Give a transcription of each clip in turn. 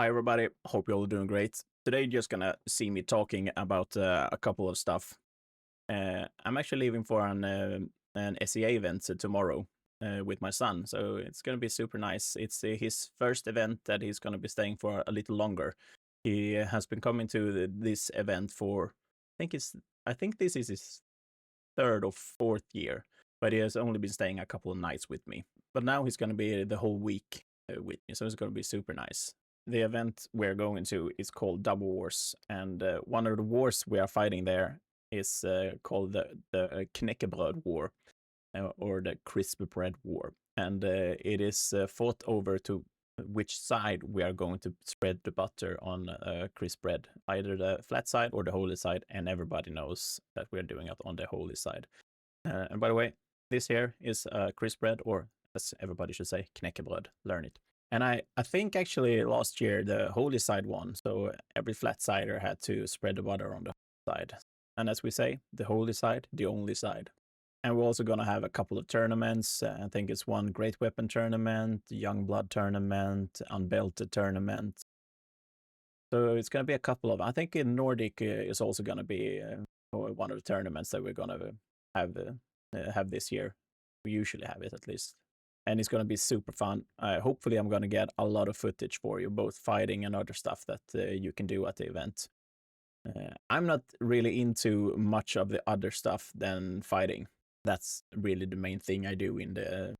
Hi, everybody. Hope you're all doing great. Today, you're just gonna see me talking about a couple of stuff. I'm actually leaving for an SEA event tomorrow with my son, so it's gonna be super nice. It's his first event that he's gonna be staying for a little longer. He has been coming to this event for, I think this is his third or fourth year, but he has only been staying a couple of nights with me. But now he's gonna be the whole week with me, so it's gonna be super nice. The event we're going to is called Double Wars, and one of the wars we are fighting there is called the Knäckebröd War, or the Crisp Bread War, and it is fought over to which side we are going to spread the butter on crisp bread, either the flat side or the holy side, and everybody knows that we're doing it on the holy side. And by the way, this here is crisp bread, or as everybody should say, knäckebröd. Learn it. And I think actually last year the holy side won, so every flat sider had to spread the butter on the side. And as we say, the holy side, the only side. And we're also going to have a couple of tournaments. I think it's one Great Weapon tournament, Young Blood tournament, Unbelted tournament. So it's going to be a couple of. I think in Nordic is also going to be one of the tournaments that we're going to have this year. We usually have it, at least. And it's going to be super fun. Hopefully, I'm going to get a lot of footage for you, both fighting and other stuff that you can do at the event. I'm not really into much of the other stuff than fighting. That's really the main thing I do in the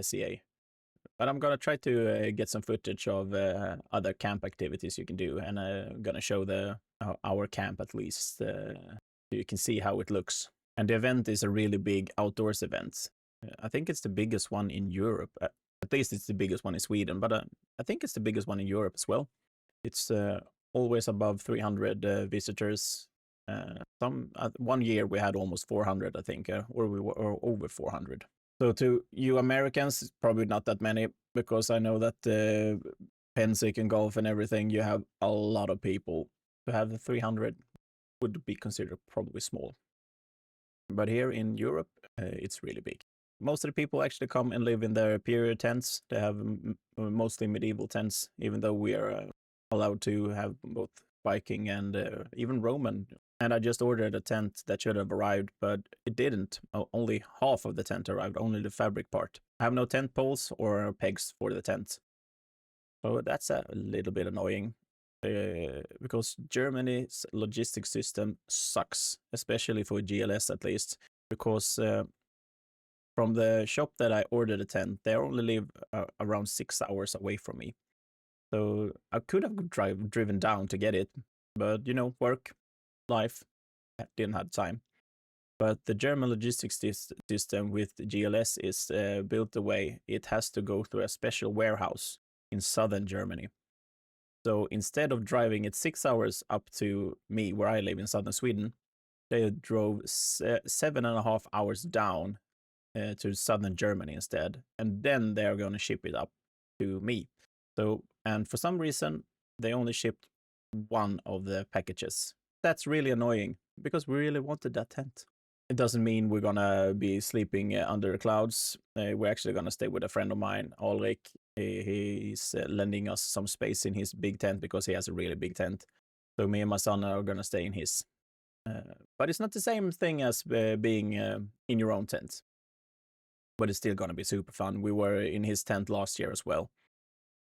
SEA. But I'm going to try to get some footage of other camp activities you can do, and I'm going to show our camp at least, so you can see how it looks. And the event is a really big outdoors event. I think it's the biggest one in Europe. At least it's the biggest one in Sweden, but I think it's the biggest one in Europe as well. It's always above 300 visitors. One year we had almost 400, I think, or we were over 400. So to you Americans, probably not that many, because I know that Pensick and golf and everything, you have a lot of people. To have 300 would be considered probably small. But here in Europe, it's really big. Most of the people actually come and live in their period tents. They have mostly medieval tents, even though we are allowed to have both Viking and even Roman. And I just ordered a tent that should have arrived, but it didn't. Only half of the tent arrived, only the fabric part. I have no tent poles or pegs for the tent. So that's a little bit annoying. Because Germany's logistics system sucks, especially for GLS at least, because from the shop that I ordered a tent, they only live around 6 hours away from me. So I could have driven down to get it, but work, life, didn't have time. But the German logistics system with GLS is built the way it has to go through a special warehouse in southern Germany. So instead of driving it 6 hours up to me, where I live in southern Sweden, they drove 7.5 hours down to southern Germany instead. And then they're going to ship it up to me. So, and for some reason, they only shipped one of the packages. That's really annoying, because we really wanted that tent. It doesn't mean we're going to be sleeping under the clouds. We're actually going to stay with a friend of mine, Ulrich. He's lending us some space in his big tent, because he has a really big tent. So me and my son are going to stay in his. But it's not the same thing as being in your own tent. But it's still going to be super fun. We were in his tent last year as well.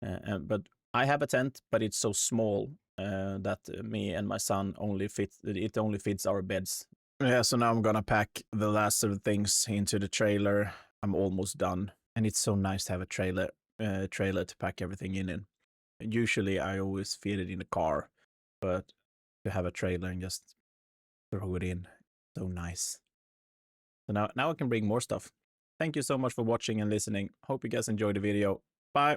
But I have a tent, but it's so small that me and my son only fits our beds. Yeah, so now I'm gonna pack the last of the things into the trailer. I'm almost done, and it's so nice to have a trailer to pack everything in. Usually I always fit it in the car, but to have a trailer and just throw it in, so nice. So now I can bring more stuff. Thank you so much for watching and listening. Hope you guys enjoyed the video.